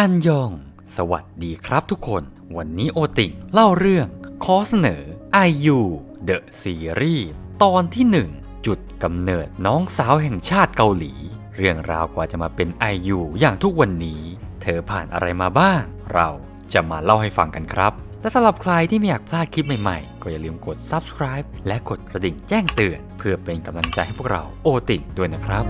อันยองสวัสดีครับทุกคนวันนี้โอติงเล่าเรื่องขอเสนอ IU The Series ตอนที่1จุดกำเนิดน้องสาวแห่งชาติเกาหลีเรื่องราวกว่าจะมาเป็น IU อย่างทุกวันนี้เธอผ่านอะไรมาบ้างเราจะมาเล่าให้ฟังกันครับและสำหรับใครที่ไม่อยากพลาดคลิปใหม่ๆก็อย่าลืมกด Subscribe และกดกระดิ่งแจ้งเตือนเพื่อเป็นกำลังใจให้พวกเราโอติงด้วยนะครับ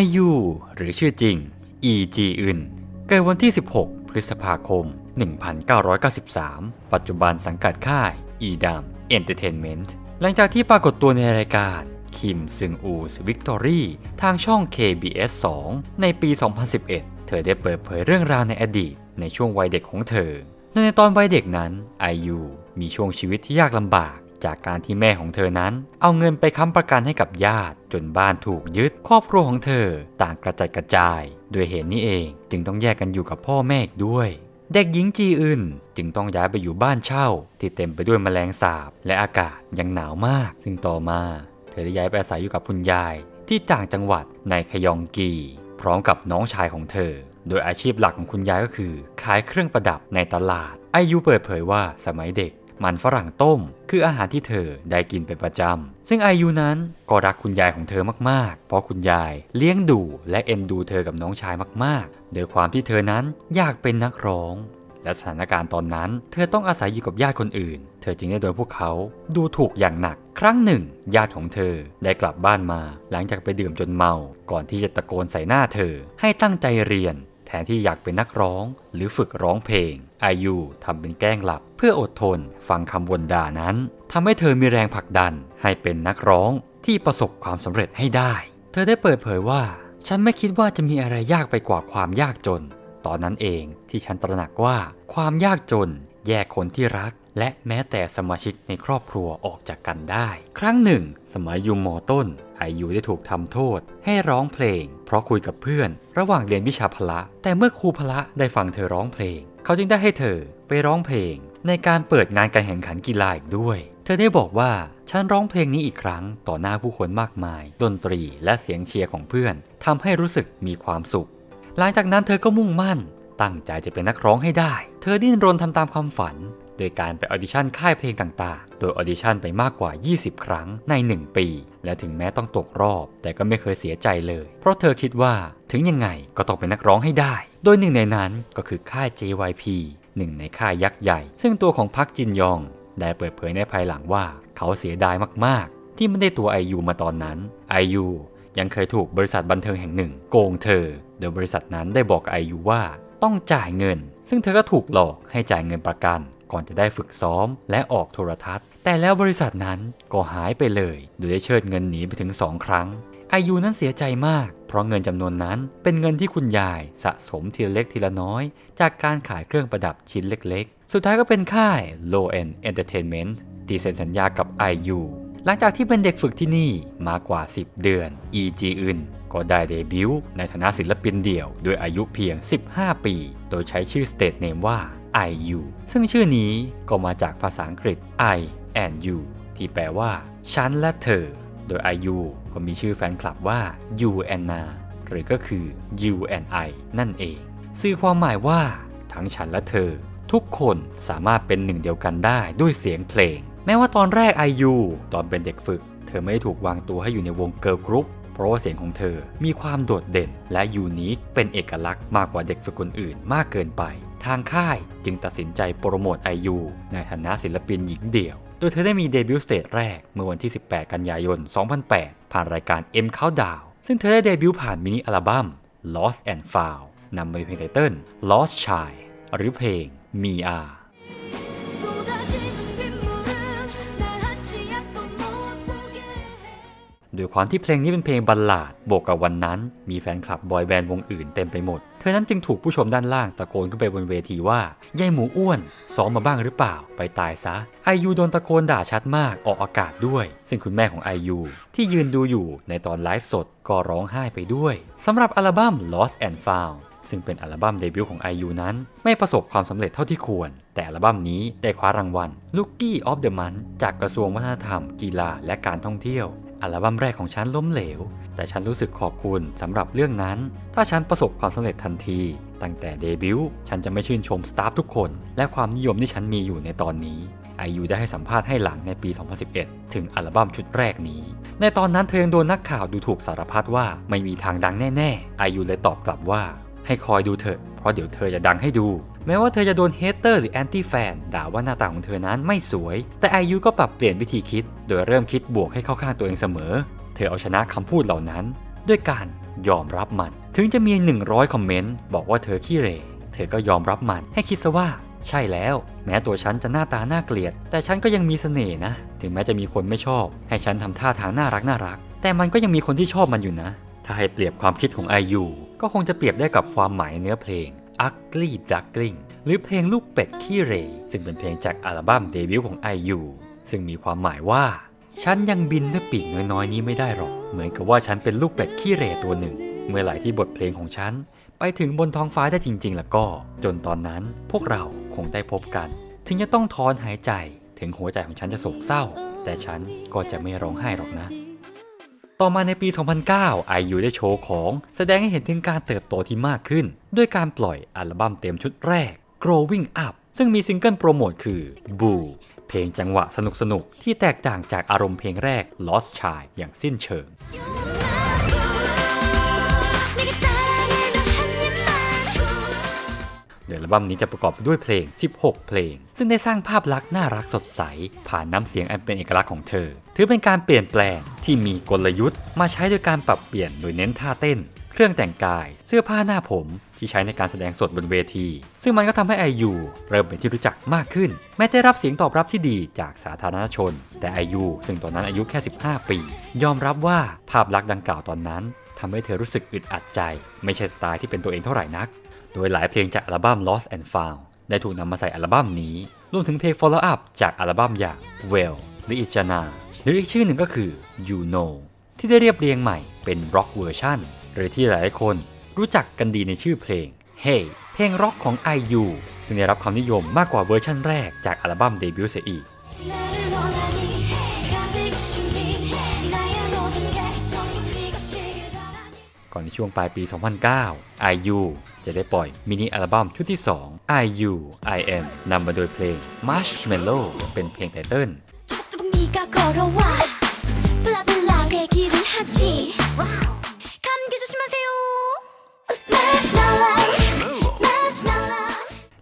IU หรือชื่อจริง อีจีอึนเกิดวันที่ 16 พฤษภาคม 1993 ปัจจุบันสังกัดค่ายอีดัมเอนเตอร์เทนเมนต์หลังจากที่ปรากฏตัวในรายการคิมซึงอูสวิกตอรี่ทางช่อง KBS 2 ในปี 2011 เธอได้เปิดเผยเรื่องราวในอดีตในช่วงวัยเด็กของเธอในตอนวัยเด็กนั้น IU มีช่วงชีวิตที่ยากลำบากจากการที่แม่ของเธอนั้นเอาเงินไปค้ำประกันให้กับญาติจนบ้านถูกยึดครอบครัวของเธอต่างกระจัดกระจายด้วยเหตุนี้เองจึงต้องแยกกันอยู่กับพ่อแม่อีกด้วยเด็กหญิงจีอึนจึงต้องย้ายไปอยู่บ้านเช่าที่เต็มไปด้วยแมลงสาบและอากาศยังหนาวมากซึ่งต่อมาเธอได้ย้ายไปอาศัยอยู่กับคุณยายที่ต่างจังหวัดในขยองกีพร้อมกับน้องชายของเธอโดยอาชีพหลักของคุณยายก็คือขายเครื่องประดับในตลาดIUเปิดเผยว่าสมัยเด็กมันฝรั่งต้มคืออาหารที่เธอได้กินเป็นประจำซึ่งIUนั้นก็รักคุณยายของเธอมากๆเพราะคุณยายเลี้ยงดูและเอ็นดูเธอกับน้องชายมากๆโดยความที่เธอนั้นอยากเป็นนักร้องและสถานการณ์ตอนนั้นเธอต้องอาศัยอยู่กับญาติคนอื่นเธอจึงได้โดนพวกเขาดูถูกอย่างหนักครั้งหนึ่งญาติของเธอได้กลับบ้านมาหลังจากไปดื่มจนเมาก่อนที่จะตะโกนใส่หน้าเธอให้ตั้งใจเรียนแทนที่อยากเป็นนักร้องหรือฝึกร้องเพลงIUทำเป็นแกล้งหลับเพื่ออดทนฟังคำบ่นด่านั้นทำให้เธอมีแรงผลักดันให้เป็นนักร้องที่ประสบความสำเร็จให้ได้เธอได้เปิดเผยว่าฉันไม่คิดว่าจะมีอะไรยากไปกว่าความยากจนตอนนั้นเองที่ฉันตระหนักว่าความยากจนแยกคนที่รักและแม้แต่สมาชิกในครอบครัวออกจากกันได้ครั้งหนึ่งสมัยอยู่ม.ต้นIUได้ถูกทำโทษให้ร้องเพลงเพราะคุยกับเพื่อนระหว่างเรียนวิชาพละแต่เมื่อครูพละได้ฟังเธอร้องเพลงเขาจึงได้ให้เธอไปร้องเพลงในการเปิดงานการแข่งขันกีฬาอีกด้วยเธอได้บอกว่าฉันร้องเพลงนี้อีกครั้งต่อหน้าผู้คนมากมายดนตรีและเสียงเชียร์ของเพื่อนทำให้รู้สึกมีความสุขหลังจากนั้นเธอก็มุ่งมั่นตั้งใจจะเป็นนักร้องให้ได้เธอดิ้นรนทำตามความฝันโดยการไปออดิชั่นค่ายเพลงต่างๆโดยออดิชั่นไปมากกว่า20ครั้งใน1ปีและถึงแม้ต้องตกรอบแต่ก็ไม่เคยเสียใจเลยเพราะเธอคิดว่าถึงยังไงก็ต้องเป็นนักร้องให้ได้โดยหนึ่งในนั้นก็คือค่าย JYP หนึ่งในค่ายยักษ์ใหญ่ซึ่งตัวของพักจินยองได้เปิดเผยในภายหลังว่าเขาเสียดายมากๆที่ไม่ได้ตัวIUมาตอนนั้นIUยังเคยถูกบริษัทบันเทิงแห่งหนึ่งโกงเธอโดยบริษัทนั้นได้บอกIUว่าต้องจ่ายเงินซึ่งเธอก็ถูกหลอกให้จ่ายเงินประกันก่อนจะได้ฝึกซ้อมและออกโทรทัศน์แต่แล้วบริษัทนั้นก็หายไปเลยโดยได้เชิดเงินหนีไปถึง2ครั้งIUนั้นเสียใจมากเพราะเงินจำนวนนั้นเป็นเงินที่คุณยายสะสมทีละเล็กทีละน้อยจากการขายเครื่องประดับชิ้นเล็กๆสุดท้ายก็เป็นค่าย Low End Entertainment ที่เซ็นสัญญากับIUหลังจากที่เป็นเด็กฝึกที่นี่มากว่า10เดือนอีจีอึนก็ได้เดบิวต์ในฐานะศิลปินเดี่ยวโดยอายุเพียง15ปีโดยใช้ชื่อ Stage Name ว่า IU ซึ่งชื่อนี้ก็มาจากภาษาอังกฤษ I and You ที่แปลว่าฉันและเธอโดย IU ก็มีชื่อแฟนคลับว่า You and Na หรือก็คือ You and I นั่นเองสื่อความหมายว่าทั้งฉันและเธอทุกคนสามารถเป็นหนึ่งเดียวกันได้ด้วยเสียงเพลงแม้ว่าตอนแรกIUตอนเป็นเด็กฝึกเธอไม่ได้ถูกวางตัวให้อยู่ในวงเกิร์ลกรุ๊ปเพราะว่าเสียงของเธอมีความโดดเด่นและยูนิคเป็นเอกลักษณ์มากกว่าเด็กฝึกคนอื่นมากเกินไปทางค่ายจึงตัดสินใจโปรโมทIUในฐานะศิลปินหญิงเดี่ยวโดยเธอได้มีเดบิวต์สเตจแรกเมื่อวันที่18กันยายน2008ผ่านรายการ M Countdown ซึ่งเธอได้เดบิวต์ผ่านมินิอัลบั้ม Lost and Found นำมาเป็นเพลงไตเติ้ล Lost Child หรือเพลง Miaโดยความที่เพลงนี้เป็นเพลงบัลลาดบวกกับวันนั้นมีแฟนคลับบอยแบนด์วงอื่นเต็มไปหมดเธอนั้นจึงถูกผู้ชมด้านล่างตะโกนขึ้นไปบนเวทีว่ายายหมูอ้วนซ้อมมาบ้างหรือเปล่าไปตายซะIUโดนตะโกนด่าชัดมากออกอากาศด้วยซึ่งคุณแม่ของIUที่ยืนดูอยู่ในตอนไลฟ์สดก็ร้องไห้ไปด้วยสำหรับอัลบั้ม Lost and Found ซึ่งเป็นอัลบั้มเดบิวต์ของIUนั้นไม่ประสบความสำเร็จเท่าที่ควรแต่อัลบั้มนี้ได้คว้ารางวัล Rookie of the Month จากกระทรวงวัฒนธรรมกีฬาและการท่องเที่ยว อัลบั้มแรกของฉันล้มเหลวแต่ฉันรู้สึกขอบคุณสำหรับเรื่องนั้นถ้าฉันประสบความสำเร็จทันทีตั้งแต่เดบิวต์ฉันจะไม่ชื่นชมสตาฟทุกคนและความนิยมที่ฉันมีอยู่ในตอนนี้IUได้ให้สัมภาษณ์ให้หลังในปี 2011 ถึงอัลบั้มชุดแรกนี้ในตอนนั้นเธอยังโดนนักข่าวดูถูกสารพัดว่าไม่มีทางดังแน่ๆIUเลยตอบกลับว่าให้คอยดูเถอะเพราะเดี๋ยวเธอจะดังให้ดูแม้ว่าเธอจะโดนเฮเตอร์หรือแอนตี้แฟนด่าว่าหน้าตาของเธอนั้นไม่สวยแต่IUก็ปรับเปลี่ยนวิธีคิดโดยเริ่มคิดบวกให้เข้าข้างตัวเองเสมอเธอเอาชนะคำพูดเหล่านั้นด้วยการยอมรับมันถึงจะมี100คอมเมนต์บอกว่าเธอขี้เหร่เธอก็ยอมรับมันให้คิดซะว่าใช่แล้วแม้ตัวฉันจะหน้าตาน่าเกลียดแต่ฉันก็ยังมีเสน่ห์นะถึงแม้จะมีคนไม่ชอบให้ฉันทำท่าทางน่ารักแต่มันก็ยังมีคนที่ชอบมันอยู่นะถ้าให้เปรียบความคิดของIUก็คงจะเปรียบได้กับความหมายเนื้อเพลง Ugly Duckling หรือเพลงลูกเป็ดขี้เหร่ซึ่งเป็นเพลงจากอัลบั้มเดบิวต์ของIUซึ่งมีความหมายว่าฉันยังบินด้วยปีกน้อยๆนี้ไม่ได้หรอกเหมือนกับว่าฉันเป็นลูกเป็ดขี้เหร่ตัวหนึ่งเมื่อไหร่ที่บทเพลงของฉันไปถึงบนท้องฟ้าได้จริงๆแล้วก็จนตอนนั้นพวกเราคงได้พบกันถึงจะต้องถอนหายใจถึงหัวใจของฉันจะโศกเศร้าแต่ฉันก็จะไม่ร้องไห้หรอกนะต่อมาในปี 2009 IU ได้โชว์ของแสดงให้เห็นถึงการเติบโตที่มากขึ้นด้วยการปล่อยอัลบั้มเต็มชุดแรก Growing Up ซึ่งมีซิงเกิลโปรโมทคือ Boo เพลงจังหวะสนุกๆที่แตกต่างจากอารมณ์เพลงแรก Lost Child อย่างสิ้นเชิงโดยอัลบั้มนี้จะประกอบไปด้วยเพลง 16 เพลงซึ่งได้สร้างภาพลักษณ์น่ารักสดใสผ่านน้ำเสียงอันเป็นเอกลักษณ์ของเธอถือเป็นการเปลี่ยนแปลงที่มีกลยุทธ์มาใช้โดยการปรับเปลี่ยนโดยเน้นท่าเต้นเครื่องแต่งกายเสื้อผ้าหน้าผมที่ใช้ในการแสดงสดบนเวทีซึ่งมันก็ทำให้ IU เริ่มเป็นที่รู้จักมากขึ้นแม้ได้รับเสียงตอบรับที่ดีจากสาธารณชนแต่ IU ซึ่งตอนนั้นอายุแค่ 15 ปียอมรับว่าภาพลักษณ์ดังกล่าวตอนนั้นทำให้เธอรู้สึกอึดอัดใจไม่ใช่สไตล์ที่เป็นตัวเองเท่าไหร่นักโดยหลายเพลงจากอัลบั้ม Lost and Found ได้ถูกนำมาใส่อัลบั้มนี้รวมถึงเพลง Follow Up จากอัลบั้มอย่าง Well หรือ Ijana หรืออีกชื่อหนึ่งก็คือ You Know ที่ได้เรียบเรียงใหม่เป็นร็อกเวอร์ชันหรือที่หลายคนรู้จักกันดีในชื่อเพลง Hey เพลงร็อกของ IU ซึ่งได้รับความนิยมมากกว่าเวอร์ชันแรกจากอัลบั้มเดบิวต์เสียอีกก่อนในช่วงปลายปี 2009 IU จะได้ปล่อยมินิอัลบั้มชุดที่ 2 IU I Am นำมาโดยเพลง Marshmallow เป็นเพลงไตเติ้ล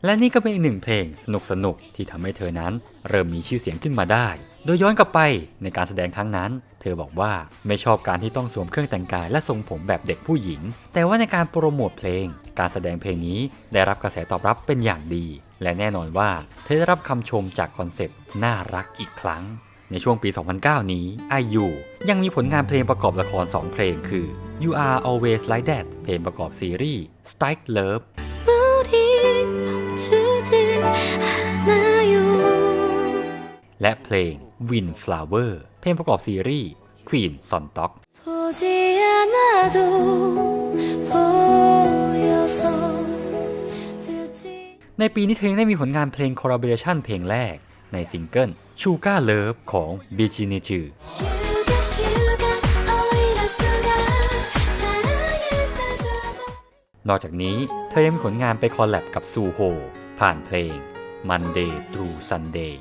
และนี่ก็เป็นอีกหนึ่งเพลงสนุกที่ทำให้เธอนั้นเริ่มมีชื่อเสียงขึ้นมาได้โดยย้อนกลับไปในการแสดงครั้งนั้นเธอบอกว่าไม่ชอบการที่ต้องสวมเครื่องแต่งกายและทรงผมแบบเด็กผู้หญิงแต่ว่าในการโปรโมทเพลงการแสดงเพลงนี้ได้รับกระแสตอบรับเป็นอย่างดีและแน่นอนว่าเธอได้รับคำชมจากคอนเซ็ปต์น่ารักอีกครั้งในช่วงปี 2009 นี้ IU ยังมีผลงานเพลงประกอบละคร 2 เพลงคือ You Are Always Like That เพลงประกอบซีรีส์ Strike Loveและเพลง Windflower เพลงประกอบซีรีส์ Queen Sontok ในปีนี้เธอยังได้มีผลงานเพลง Collaboration เพลงแรกในซิงเกิล Sugar Love ของ BGNichu นอกจากนี้เธอยังมีผลงานไปคอลแลบกับซูโฮผ่านเพลง Monday Through Sunday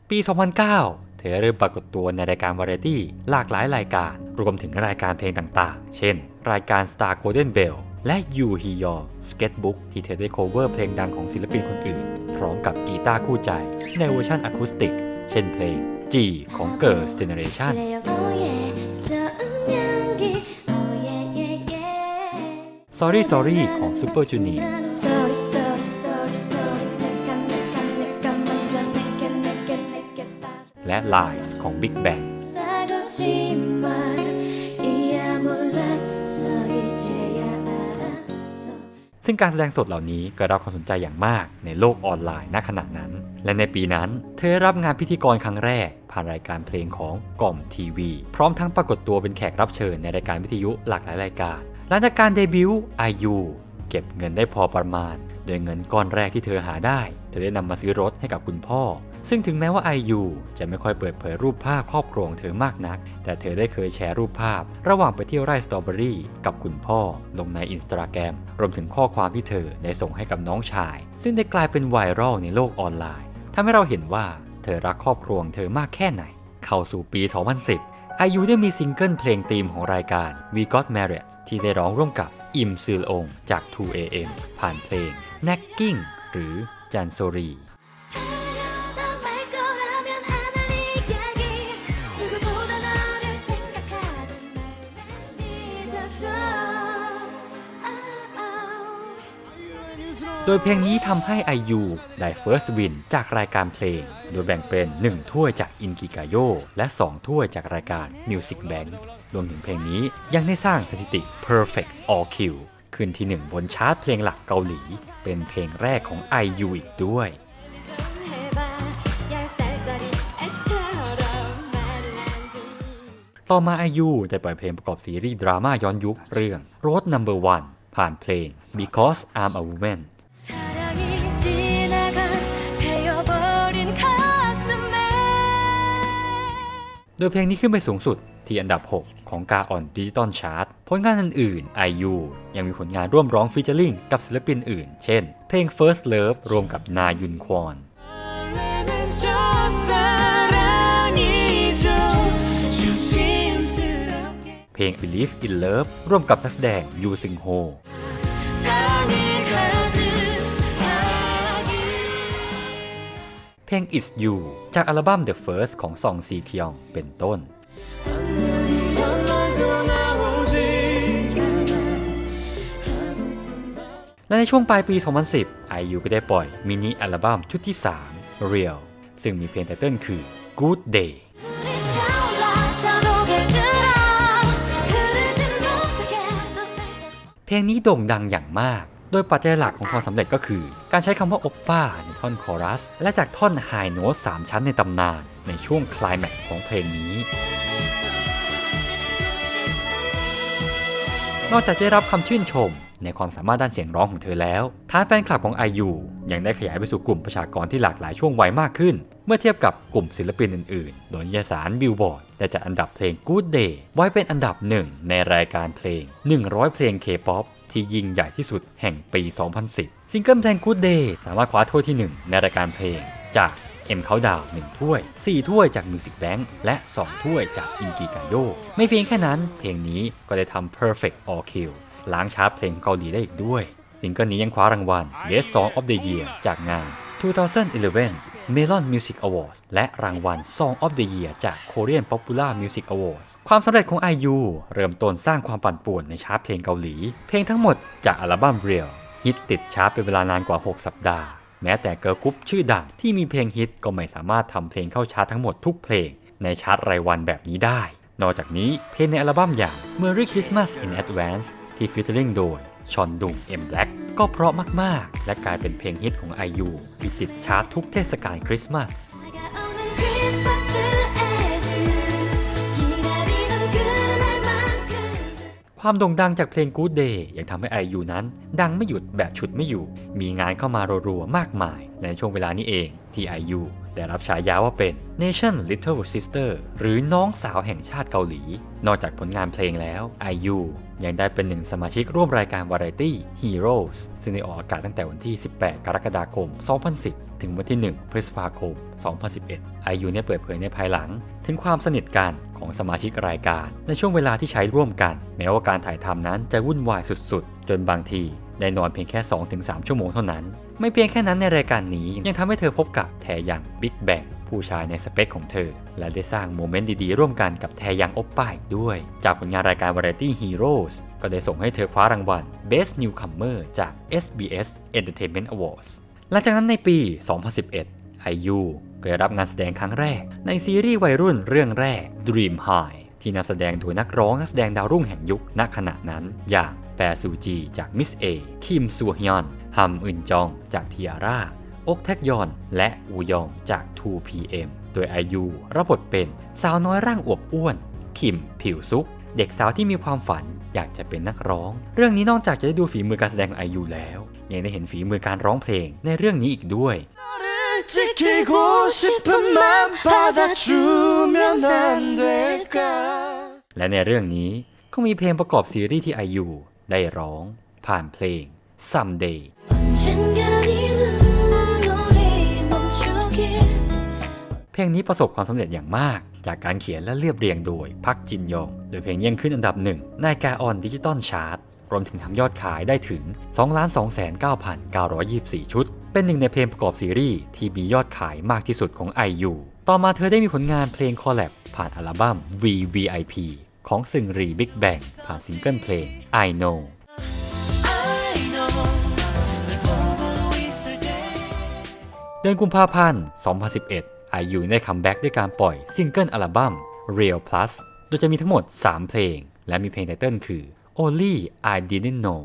ปี 2009 เธอเริ่มปรากฏตัวในรายการวาไรตี้หลากหลายรายการรวมถึงรายการเพลงต่างๆเช่นรายการ Star Golden Bell และ You Hyo Sketchbook ที่เธอได้โคเวอร์เพลงดังของศิลปินคนอื่นพร้อมกับกีตาร์คู่ใจในเวอร์ชันอะคูสติกเช่นเพลง G ของ Girls' Generation Sorry Sorry ของ Super Junior และ Lies ของ Big Bang ซึ่งการแสดงสดเหล่านี้ก็รับความสนใจอย่างมากในโลกออนไลน์ณขณะนั้นและในปีนั้นเธอรับงานพิธีกรครั้งแรกผ่านรายการเพลงของกล่อมทีวีพร้อมทั้งปรากฏตัวเป็นแขกรับเชิญในรายการวิทยุหลากหลายรายการหลังจากการเดบิวต์ IU เก็บเงินได้พอประมาณโดยเงินก้อนแรกที่เธอหาได้เธอได้นำมาซื้อรถให้กับคุณพ่อซึ่งถึงแม้ว่า IU จะไม่ค่อยเปิดเผยรูปภาพครอบครัวของเธอมากนักแต่เธอได้เคยแชร์รูปภาพระหว่างไปเที่ยวไร่สตรอเบอรี่กับคุณพ่อลงใน Instagram รวมถึงข้อความที่เธอได้ส่งให้กับน้องชายซึ่งได้กลายเป็นไวรัลในโลกออนไลน์ทำให้เราเห็นว่าเธอรักครอบครัวของเธอมากแค่ไหนเข้าสู่ปี 2010 IU ได้มีซิงเกิลเพลงธีมของรายการ We Got Married ที่ได้ร้องร่วมกับอิมซึลองจาก 2AM ผ่านเพลง Nagging หรือจันโซรีโดยเพลงนี้ทำให้ IU ได้ First Win จากรายการเพลงโดยแบ่งเป็น1ถ้วยจากอินกิกาโยและ2ถ้วยจากรายการ Music Bank รวมถึงเพลงนี้ยังได้สร้างสถิติ Perfect All Kill ขึ้นที่1บนชาร์ตเพลงหลักเกาหลีเป็นเพลงแรกของ IU อีกด้วยต่อมา IU ได้ปล่อยเพลงประกอบซีรีส์ดราม่าย้อนยุคเรื่อง Road No. 1 ผ่านเพลง Because I'm a Womanโดยเพลงนี้ขึ้นไปสูงสุดที่อันดับ 6 ของกาออนดิจิตอลชาร์ตผลงานอื่นๆ IU ยังมีผลงานร่วมร้องฟีเจอริ่งกับศิลปินอื่นเช่นเพลง First Love รวมกับนายุนควอนเพลง Believe in Love ร่วมกับนักแสดงยูซึงโฮเพลง It's You จากอัลบั้ม The First ของซองซีเคียงเป็นต้นและในช่วงปลายปี 2010 IU ก็ได้ปล่อยมินิอัลบั้มชุดที่ 3 Real ซึ่งมีเพลงไตเติ้ลคือ Good Day เพลงนี้โด่งดังอย่างมากโดยปัจจัยหลักของความสำเร็จก็คือการใช้คำว่าโอปป้าในท่อนคอรัสและจากท่อนไฮโน้ต3ชั้นในตำนานในช่วงไคลแม็กซ์ของเพลงนี้นอกจากได้รับคำชื่นชมในความสามารถด้านเสียงร้องของเธอแล้วฐานแฟนคลับของ IU ยังได้ขยายไปสู่กลุ่มประชากรที่หลากหลายช่วงวัยมากขึ้นเมื่อเทียบกับกลุ่มศิลปินอื่นๆโดยนิตยสาร Billboard ได้จัดอันดับเพลง Good Day ไว้เป็นอันดับ1ในรายการเพลง100เพลง K-POP ที่ยิ่งใหญ่ที่สุดแห่งปี 2010 ซิงเกิลเพลง Good Day สามารถคว้าถ้วยที่1ในรายการเพลงจาก M Countdown 1ถ้วย4ถ้วยจาก Music Bank และ2ถ้วยจากอินกิกาโยไม่เพียงแค่นั้นเพลงนี้ก็ได้ทำ Perfect All Kill ล้างชาร์ตเพลงเกาหลีได้อีกด้วยซิงเกิลนี้ยังคว้ารางวัล Best Song of the Year จากงาน 2011 Melon Music Awards และรางวัล Song of the Year จาก Korean Popular Music Awards ความสำเร็จของ IU เริ่มต้นสร้างความปั่นป่วนในชาร์ตเพลงเกาหลีเพลงทั้งหมดจากอัลบั้ม Real ฮิตติดชาร์ตเป็นเวลานานกว่า6สัปดาห์แม้แต่เกิร์ลกรุ๊ปชื่อดังที่มีเพลงฮิตก็ไม่สามารถทำเพลงเข้าชาร์ตทั้งหมดทุกเพลงในชาร์ตรายวันแบบนี้ได้นอกจากนี้เพลงในอัลบั้มอย่าง Merry Christmas in Advance ที่ฟีเจอริ่งโดยชอนดุง M Black ก็เพราะมากๆและกลายเป็นเพลงฮิตของ IU ที่ติดชาร์ตทุกเทศกาลคริสต์มาสความโด่งดังจากเพลง Good Day ยังทำให้ IU นั้นดังไม่หยุดแบบฉุดไม่อยู่มีงานเข้ามารัวๆมากมายและในช่วงเวลานี้เองที่ IU ได้รับฉายาว่าเป็น Nation Little Sister หรือน้องสาวแห่งชาติเกาหลีนอกจากผลงานเพลงแล้ว IU ยังได้เป็นหนึ่งสมาชิกร่วมรายการวาไรตี้ Heroes ซึ่งได้ออกอากาศตั้งแต่วันที่ 18 กรกฎาคม 2010 ถึงวันที่ 1 พฤษภาคม 2011 IU เนี่ยเปิดเผยในภายหลังถึงความสนิทกันของสมาชิกรายการในช่วงเวลาที่ใช้ร่วมกันแม้ว่าการถ่ายทำนั้นจะวุ่นวายสุดๆจนบางทีได้นอนเพียงแค่ 2-3 ชั่วโมงเท่านั้นไม่เพียงแค่นั้นในรายการนี้ยังทำให้เธอพบกับแทยังบิ๊กแบงผู้ชายในสเปคของเธอและได้สร้างโมเมนต์ดีๆร่วมกันกับแทยังโอปป้าอีกด้วยจากผลงานรายการ Variety Heroes ก็ได้ส่งให้เธอคว้ารางวัล Best Newcomer จาก SBS Entertainment Awards หลังจากนั้นในปี 2011 IU ก็ได้รับงานแสดงครั้งแรกในซีรีส์วัยรุ่นเรื่องแรก Dream High ที่นำแสดงโดยนักร้องนักแสดงดาวรุ่งแห่งยุคณขณะนั้นอย่างแปซูจีจากมิสเอคิมซัวฮยอนฮัมอึนจองจากทีอาร่าอกแทกยอนและอูยองจาก 2PM โดย IU รับบทเป็นสาวน้อยร่างอวบอ้วนคิมผิวซุกเด็กสาวที่มีความฝัน อยากจะเป็นนักร้องเรื่องนี้นอกจากจะได้ดูฝีมือการแสดงของ IU แล้วยังได้เห็นฝีมือการร้องเพลงในเรื่องนี้อีกด้วยและในเรื่องนี้ก็มีเพลงประกอบซีรีส์ที่ IU ได้ร้องผ่านเพลง Somedayเพลงนี้ประสบความสำเร็จอย่างมากจากการเขียนและเรียบเรียงโดยพักจินยองโดยเพลงยังขึ้นอันดับหนึ่งในกาออนดิจิตอลชาร์ตรวมถึงทำยอดขายได้ถึง 2,299,924 ชุดเป็นหนึ่งในเพลงประกอบซีรีส์ที่มียอดขายมากที่สุดของ IU ต่อมาเธอได้มีผลงานเพลงคอลแลบผ่านอัลบั้ม VVIP ของซึงรีบิ๊กแบงผ่านซิงเกิลเพลง I Know เดือนกุมภาพันธ์ 2011 IU ได้คัมแบ็กด้วยการปล่อยซิงเกิลอัลบั้ม Real Plus โดยจะมีทั้งหมด 3 เพลงและมีเพลงไตเติ้ลคือ Only I Didn't Know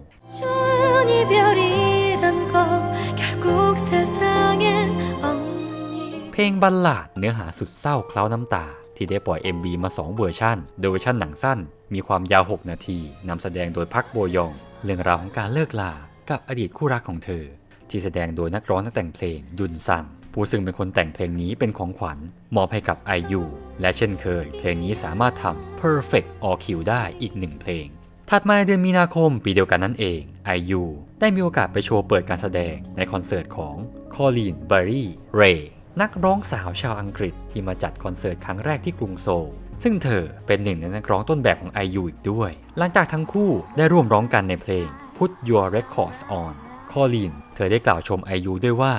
เพลงบัลลาดเนื้อหาสุดเศร้าเคล้าน้ำตาที่ได้ปล่อย MV มา 2 เวอร์ชันโดยเวอร์ชันหนังสั้นมีความยาว 6 นาทีนำแสดงโดยพักโบยองเรื่องราวของการเลิกลากับอดีตคู่รักของเธอที่แสดงโดยนักร้องนักแต่งเพลงยุนซันผู้ซึ่งเป็นคนแต่งเพลงนี้เป็นของขวัญมอบให้กับ IU และเช่นเคยเพลงนี้สามารถทำ Perfect All Q ได้อีก1เพลงถัดมาเดือนมีนาคมปีเดียวกันนั่นเอง IU ได้มีโอกาสไปโชว์เปิดการแสดงในคอนเสิร์ตของคอลีน เบอร์รี่ เรย์นักร้องสาวชาวอังกฤษที่มาจัดคอนเสิร์ตครั้งแรกที่กรุงโซลซึ่งเธอเป็นหนึ่งในนักร้องต้นแบบของ IU อีกด้วยหลังจากทั้งคู่ได้ร่วมร้องกันในเพลง Put Your Records On คอลีนเธอได้กล่าวชม IU ด้วยว่า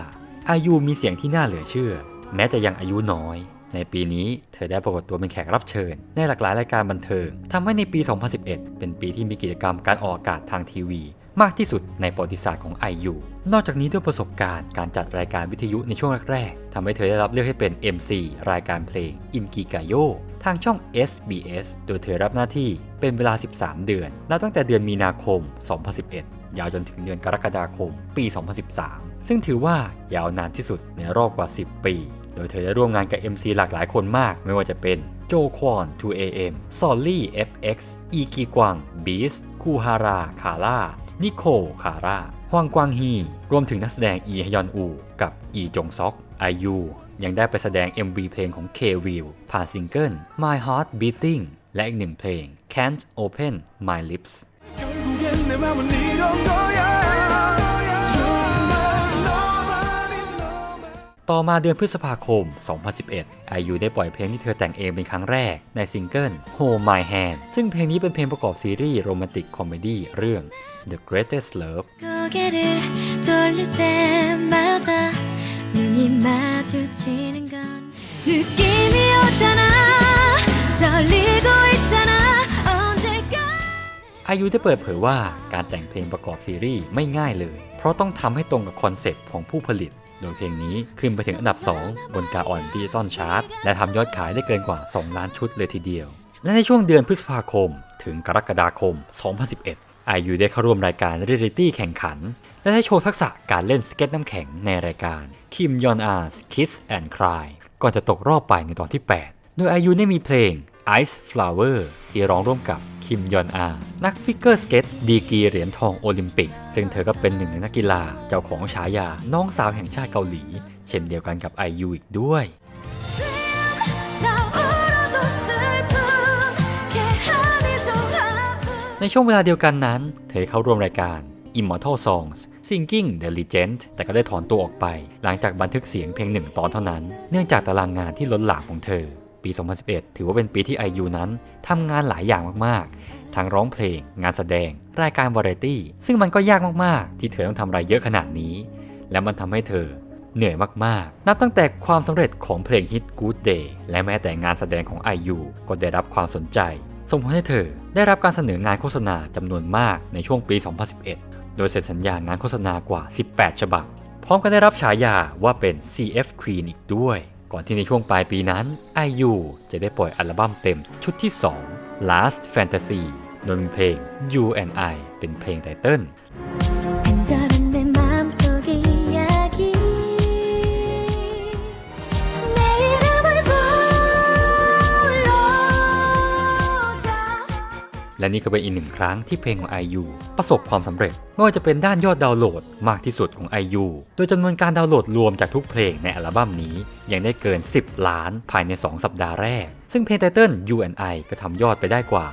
IU มีเสียงที่น่าเหลือเชื่อแม้จะยังอายุน้อยในปีนี้เธอได้ปรากฏตัวเป็นแขกรับเชิญในหลากหลายรายการบันเทิงทำให้ในปี 2011 เป็นปีที่มีกิจกรรมการออกอากาศทางทีวีมากที่สุดในประวัติศาสตร์ของ IU นอกจากนี้ด้วยประสบการณ์การจัดรายการวิทยุในช่วงแรกๆทำให้เธอได้รับเลือกให้เป็น MC รายการเพลง Inkigayo ทางช่อง SBS โดยเธอรับหน้าที่เป็นเวลา 13 เดือนนับตั้งแต่เดือนมีนาคม 2011 ยาวจนถึงเดือนกรกฎาคม ปี 2013 ซึ่งถือว่ายาวนานที่สุดในรอบกว่า 10 ปีโดยเธอได้ร่วมงานกับ MC หลากหลายคนมากไม่ว่าจะเป็นโจควอน 2AM ซอลลี่ FX อีกีกวางบีสคูฮาราคาร่านิโคลคาร่าฮวางกวางฮีรวมถึงนักแสดงอีฮยอนอูกับอีจงซอก IU ยังได้ไปแสดง MV เพลงของ K-Will ผ่านซิงเกิล My Heart Beating และอีกหนึ่งเพลง Can't Open My Lipsต่อมาเดือนพฤษภาคม 2011 IU ได้ปล่อยเพลงที่เธอแต่งเองเป็นครั้งแรกในซิงเกิล Hold My Hand ซึ่งเพลงนี้เป็นเพลงประกอบซีรีส์โรแมนติกคอมเมดี้เรื่อง The Greatest Love IU ได้เปิดเผยว่าการแต่งเพลงประกอบซีรีส์ไม่ง่ายเลยเพราะต้องทำให้ตรงกับคอนเซ็ปต์ของผู้ผลิตโดยเพลงนี้ขึ้นไปถึงอันดับ 2 บนกาออนดิจิตอลชาร์ตและทำยอดขายได้เกินกว่า 2 ล้านชุดเลยทีเดียวและในช่วงเดือนพฤษภาคมถึงกรกฎาคม 2011 IU ได้เข้าร่วมรายการเรียลลิตี้แข่งขันและได้โชว์ทักษะการเล่นสเก็ตน้ำแข็งในรายการ Kim Yeon A's Kiss and Cry ก่อนจะตกรอบไปในตอนที่ 8 โดย IU ได้มีเพลง Ice Flower ที่ร้องร่วมกับคิมยอนอานักฟิกเกอร์สเก็ตดีกรีเหรียญทองโอลิมปิกซึ่งเธอก็เป็นหนึ่งในนักกีฬาเจ้าของฉายาน้องสาวแห่งชาติเกาหลีเช่นเดียวกันกับ IU อีกด้วยในช่วงเวลาเดียวกันนั้นเธอเข้าร่วมรายการ Immortal Songs Singing the Legend แต่ก็ได้ถอนตัวออกไปหลังจากบันทึกเสียงเพียง1 ตอนเท่านั้นเนื่องจากตารางงานที่ล้นหลามของเธอปี 2011 ถือว่าเป็นปีที่ IU นั้นทำงานหลายอย่างมากๆทั้งร้องเพลงงานแสดงรายการวาไรตี้ซึ่งมันก็ยากมากๆที่เธอต้องทำอะไรเยอะขนาดนี้และมันทำให้เธอเหนื่อยมากๆนับตั้งแต่ความสำเร็จของเพลงฮิต Good Day และแม้แต่งานแสดงของ IU ก็ได้รับความสนใจส่งผลให้เธอได้รับการเสนองานโฆษณาจำนวนมากในช่วงปี 2011 โดยเซ็นสัญญางานโฆษณากว่า 18 ฉบับพร้อมกันได้รับฉายาว่าเป็น CF Queen อีกด้วยก่อนที่ในช่วงปลายปีนั้น IU จะได้ปล่อยอัลบั้มเต็มชุดที่ 2 Last Fantasy โดยมีเพลง You and I เป็นเพลงไตเติ้ล และนี่ก็เป็นอีกหนึ่งครั้งที่เพลงของ IU ประสบความสำเร็จไม่ว่าจะเป็นด้านยอดดาวน์โหลดมากที่สุดของ IU โดยจำนวนการดาวน์โหลดรวมจากทุกเพลงในอัลบั้มนี้ยังได้เกิน10 ล้านภายใน2 สัปดาห์แรกซึ่งเพลงไตเติ้ล You and I ก็ทำยอดไปได้กว่า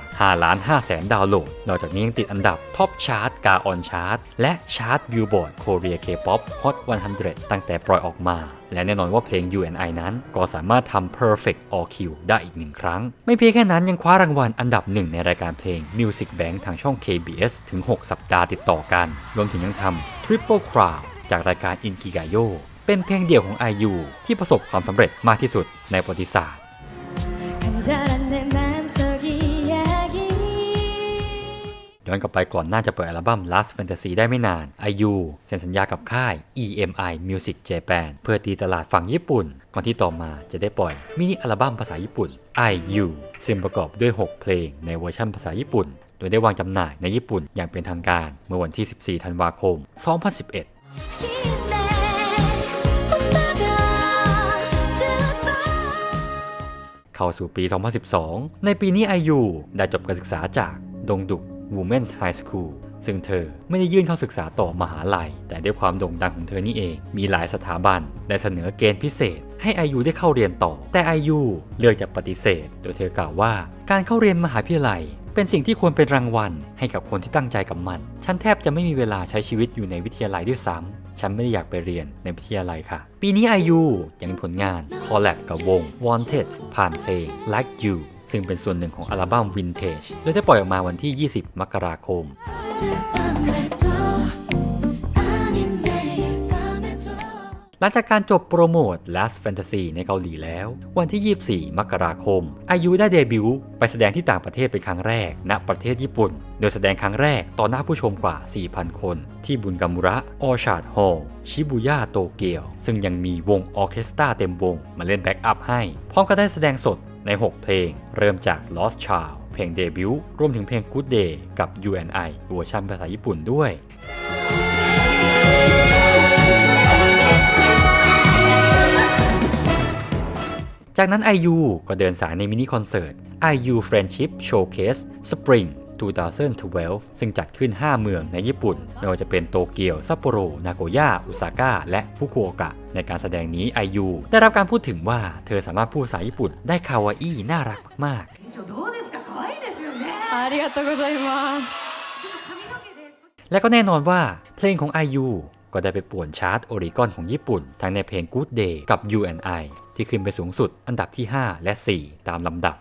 5,500,000 ดาวน์โหลดนอกจากนี้ยังติดอันดับท็อปชาร์ตกาออนชาร์ตและชาร์ตบิลบอร์ด Korea K-pop Hot 100 ตั้งแต่ปล่อยออกมาและแน่นอนว่าเพลง You and I นั้นก็สามารถทำ Perfect All Q ได้อีก1 ครั้งไม่เพียงแค่นั้นยังคว้ารางวัลอันดับ1ในรายการเพลง Music Bank ทางช่อง KBS ถึง6 สัปดาห์ติดต่อกันรวมถึงยังทำ Triple Crown จากรายการ Inkigayo เป็นเพลงเดี่ยวของ IU ที่ประสบความสำเร็จมากที่สุดในประวัติศาสตร์ย้อนกลับไปก่อนน่าจะเปิดอัลบั้ม Last Fantasy ได้ไม่นาน IU เซ็นสัญญากับค่าย EMI Music Japan เพื่อตีตลาดฝั่งญี่ปุ่นก่อนที่ต่อมาจะได้ปล่อยมินิอัลบั้มภาษาญี่ปุ่น IU ซึ่งประกอบด้วย6 เพลงในเวอร์ชันภาษาญี่ปุ่นโดยได้วางจำหน่ายในญี่ปุ่นอย่างเป็นทางการเมื่อวันที่ 14 ธันวาคม 2011เข้าสู่ปี 2012 ในปีนี้ IU ได้จบการศึกษาจากดงดุก Women's High School ซึ่งเธอไม่ได้ยื่นเข้าศึกษาต่อมหาลัยแต่ด้วยความโด่งดังของเธอนี่เองมีหลายสถาบันได้เสนอเกณฑ์พิเศษให้ IU ได้เข้าเรียนต่อแต่ IU เลือกจะปฏิเสธโดยเธอกล่าวว่าการเข้าเรียนมหาวิทยาลัยเป็นสิ่งที่ควรเป็นรางวัลให้กับคนที่ตั้งใจกับมันฉันแทบจะไม่มีเวลาใช้ชีวิตอยู่ในวิทยาลัยด้วยซ้ำฉันไม่ได้อยากไปเรียนในวิทยาลัยค่ะปีนี้ IU ยังมีผลงานคอลแลบกับวง Wanted ผ่านเพลง Like You ซึ่งเป็นส่วนหนึ่งของอัลบั้ม Vintage โดยได้ปล่อยออกมาวันที่ 20 มกราคมหลังจากการจบโปรโมท Last Fantasy ในเกาหลีแล้ววันที่ 24 มกราคม IU ได้เดบิวต์ไปแสดงที่ต่างประเทศเป็นครั้งแรกณประเทศญี่ปุ่นโดยแสดงครั้งแรกต่อหน้าผู้ชมกว่า 4,000 คนที่บุนกามุระออชาร์ดฮอลล์ชิบุย่าโตเกียวซึ่งยังมีวงออร์เคสตราเต็มวงมาเล่นแบ็กอัพให้พร้อมกับได้แสดงสดใน 6 เพลงเริ่มจาก Lost Child เพลงเดบิวต์รวมถึงเพลง Good Day กับ You and I เวอร์ชันภาษาญี่ปุ่นด้วยจากนั้น IU ก็เดินสายในมินิคอนเสิร์ต IU Friendship Showcase Spring 2012 ซึ่งจัดขึ้น 5 เมืองในญี่ปุ่นไม่ว่าจะเป็นโตเกียวซัปโปโรนาโกย่าโอซาก้าและฟุกุโอกะในการแสดงนี้ IU ได้รับการพูดถึงว่าเธอสามารถพูดภาษาญี่ปุ่นได้คาวาอี้น่ารักมากๆและก็แน่นอนว่าเพลงของ IU ก็ได้ไปป่วนชาร์ตโอริกอนของญี่ปุ่นทั้งในเพลง Good Day กับ You and I ที่ขึ้นไปสูงสุดอันดับที่ 5 และ 4 ตามลำดับ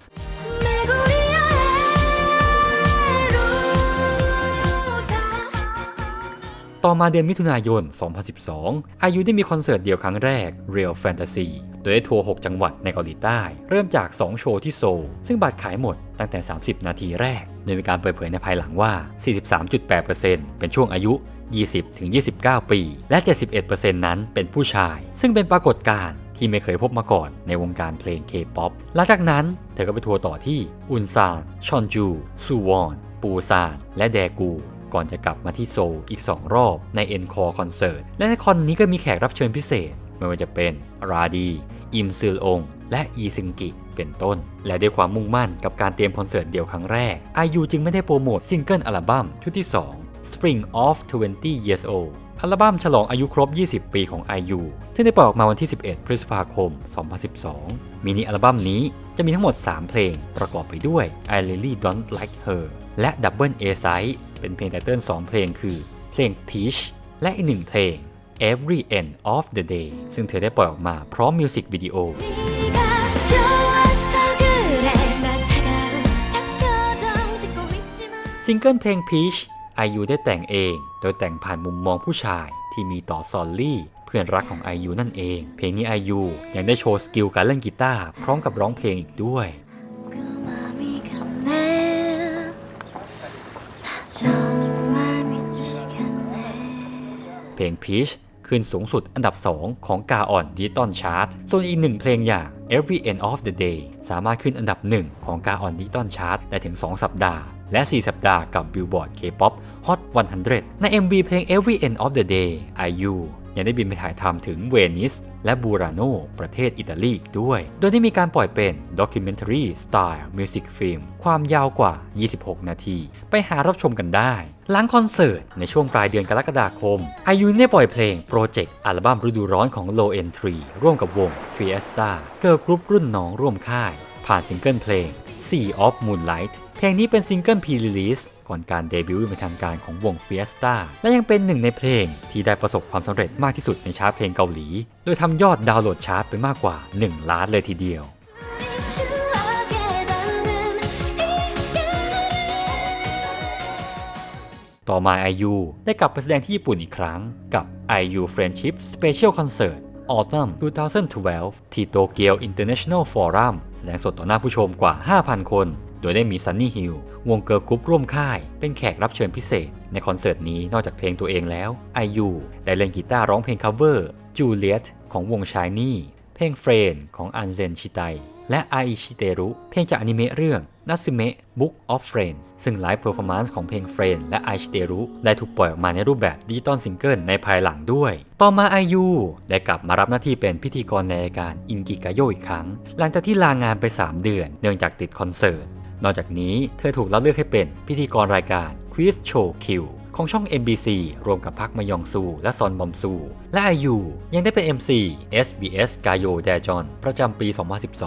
ต่อมาเดือนมิถุนายน 2012 IU ได้มีคอนเสิร์ตเดี่ยวครั้งแรก Real Fantasy โดยได้ทัวร์ 6 จังหวัดในเกาหลีใต้เริ่มจาก 2 โชว์ที่โซลซึ่งบัตรขายหมดตั้งแต่ 30 นาทีแรกโดยมีการเปิดเผยในภายหลังว่า 43.8% เป็นช่วงอายุ 20-29 ปี และ 71% นั้นเป็นผู้ชายซึ่งเป็นปรากฏการณ์ที่ไม่เคยพบมาก่อนในวงการเพลง K-pop หลังจากนั้นเธอก็ไปทัวร์ต่อที่อุนซานชอนจูซูวอนปูซานและแดกูก่อนจะกลับมาที่โซลอีก 2 รอบใน Encore Concert และในคอนนี้ก็มีแขกรับเชิญพิเศษไม่ว่าจะเป็นราดีอิมซึลองและอีซึงกิเป็นต้นและด้วยความมุ่งมั่นกับการเตรียมคอนเสิร์ตเดี่ยวครั้งแรก IU จึงไม่ได้โปรโมทซิงเกิลอัลบั้มชุดที่ 2 Spring of 20 Years Old อัลบั้มฉลองอายุครบ 20 ปีของ IU ซึ่งได้ปล่อยออกมาวันที่ 11 พฤษภาคม 2012 มินิอัลบั้มนี้จะมีทั้งหมด 3 เพลงประกอบไปด้วย I Really Don't Like Her และ Double A Side เป็นเพลงไตเติ้ล 2 เพลงคือเพลง Peach และอีก 1 เพลง Every End of the Day ซึ่งเธอได้ปล่อยออกมาพร้อมมิวสิกวิดีโอซิงเกิลเพลง Peach IU ได้แต่งเองโดยแต่งผ่านมุมมองผู้ชายที่มีต่อซอลลี่เพื่อนรักของ IU นั่นเองเพลงนี้ IU ยังได้โชว์สกิลการเล่นกีตาร์พร้อมกับร้องเพลงอีกด้วยเพลง Peach ขึ้นสูงสุดอันดับ 2 ของกาออนดิจิตอลชาร์ตส่วนอีก 1 เพลงอย่าง Every End of the Day สามารถขึ้นอันดับ 1 ของกาออนดิจิตอลชาร์ตได้ถึง 2 สัปดาห์และ 4 สัปดาห์กับ Billboard K-pop Hot 100 ใน MV เพลง Every End of the Day IU ยังได้บินไปถ่ายทำถึงเวนิสและบูราโนประเทศอิตาลีอีกด้วย โดยได้มีการปล่อยเป็น Documentary Style Music Film ความยาวกว่า 26 นาที ไปหารับชมกันได้ หลังคอนเสิร์ตในช่วงปลายเดือนกรกฎาคม IU ได้ปล่อยเพลงโปรเจกต์อัลบั้มฤดูร้อนของ Low Entry ร่วมกับวง Fiesta เกิร์ลกรุ๊ปรุ่นน้องร่วมค่าย ผ่านซิงเกิลเพลง Sea of Moonlight เพลงนี้เป็นซิงเกิล Pre-release ก่อนการเดบิวต์เป็นทางการของวง Fiesta และยังเป็นหนึ่งในเพลงที่ได้ประสบความสำเร็จมากที่สุดในชาร์ตเพลงเกาหลีโดยทำยอดดาวน์โหลดชาร์ตไปมากกว่า 1 ล้านเลยทีเดียวต่อมา IU ได้กลับไปแสดงที่ญี่ปุ่นอีกครั้งกับ IU Friendship Special Concert Autumn 2012 ที่โตเกียว International Forum แสดงสดต่อหน้าผู้ชมกว่า 5,000 คนโดยได้มี Sunny Hill วงเกิร์ลกรุ๊ปร่วมค่ายเป็นแขกรับเชิญพิเศษในคอนเสิร์ตนี้นอกจากเพลงตัวเองแล้ว IU ได้เล่นกีตาร์ร้องเพลง cover Juliet ของวง Shiny เพลง Friend ของอันเซนชิไตและไอชิเตรุเพลงจากอนิเมะเรื่องนัตสึเมะ Book of Friends ซึ่งไลฟ์เพอร์ฟอร์แมนซ์ของเพลง Friend และไอชิเตรุได้ถูกปล่อยออกมาในรูปแบบดิจิตอลซิงเกิลในภายหลังด้วยต่อมา IU ได้กลับมารับหน้าที่เป็นพิธีกรในรายการอินกิกาโยอีกครั้งหลังจากที่ลางานไป3 เดือนเนื่องจากติดคอนเสิร์ตนอกจากนี้เธอถูกรับเลือกให้เป็นพิธีกรรายการ Quiz Show Q ของช่อง MBC รวมกับพักมยองซูและซอนบอมซูและ IU ยังได้เป็น MC SBS กาโยแดจอนประจำปี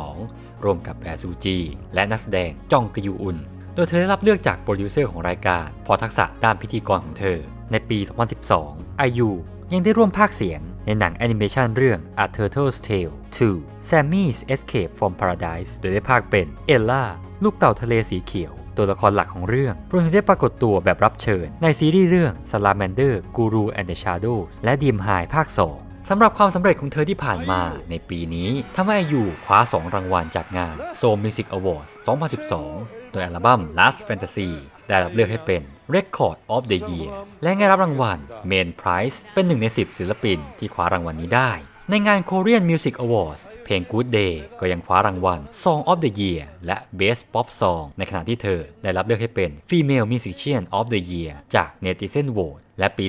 2012 ร่วมกับแบซูจีและนักแสดงจองกยูอุนโดยเธอได้รับเลือกจากโปรดิวเซอร์ของรายการเพราะทักษะด้านพิธีกรของเธอในปี 2012 IU ยังได้ร่วมพากย์เสียงในหนังแอนิเมชันเรื่อง A Turtle's Tale 2 Sammy's Escape from Paradise โดยได้พากย์เป็นเอลล่าลูกเต่าทะเลสีเขียวตัวละครหลักของเรื่องรวมถึงได้ปรากฏตัวแบบรับเชิญในซีรีส์เรื่อง Salamander Guru and the Shadows และ Dim High ภาค 2 สำหรับความสำเร็จของเธอที่ผ่านมาในปีนี้ทำให้IUคว้า 2 รางวัลจากงาน Seoul Music Awards 2012 โดยอัลบั้ม Last Fantasy ได้รับเลือกให้เป็น Record of the Year และได้รับรางวัล Main Prize เป็น1 ใน 10 ศิลปินที่คว้ารางวัลนี้ได้ในงาน Korean Music Awards เพลง Good Day ก็ยังคว้ารางวัล Song of the Year และ Best Pop Song ในขณะที่เธอได้รับเลือกให้เป็น Female Musician of the Year จาก Netizen Vote และปี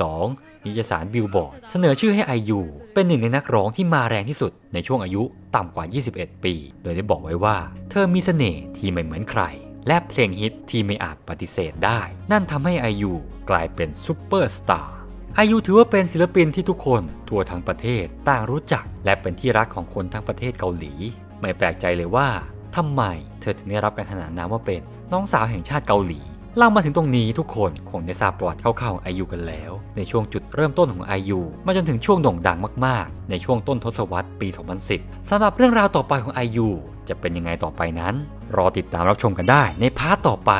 2012 นิตยสาร Billboard เสนอชื่อให้ IU เป็นหนึ่งในนักร้องที่มาแรงที่สุดในช่วงอายุต่ำกว่า 21 ปี โดยได้บอกไว้ว่าเธอมีเสน่ห์ที่ไม่เหมือนใครและเพลงฮิตที่ไม่อาจปฏิเสธได้นั่นทำให้ IU กลายเป็นซุปเปอร์สตาร์IU ถือว่าเป็นศิลปินที่ทุกคนทั่วทั้งประเทศต่างรู้จักและเป็นที่รักของคนทั้งประเทศเกาหลีไม่แปลกใจเลยว่าทำไมเธอถึงได้รับการขนานนามว่าเป็นน้องสาวแห่งชาติเกาหลีเล่ามาถึงตรงนี้ทุกคนคงได้ทราบประวัติคร่าวๆของ IU กันแล้วในช่วงจุดเริ่มต้นของ IU มาจนถึงช่วงโด่งดังมากๆในช่วงต้นทศวรรษปี 2010 สำหรับเรื่องราวต่อไปของ IU จะเป็นยังไงต่อไปนั้นรอติดตามรับชมกันได้ในพาร์ทต่อไป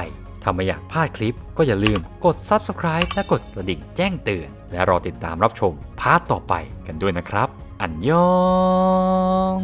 ถ้าไม่อยากพลาดคลิปก็อย่าลืมกด Subscribe และกดกระดิ่งแจ้งเตือนและรอติดตามรับชมพาร์ทต่อไปกันด้วยนะครับอันยอง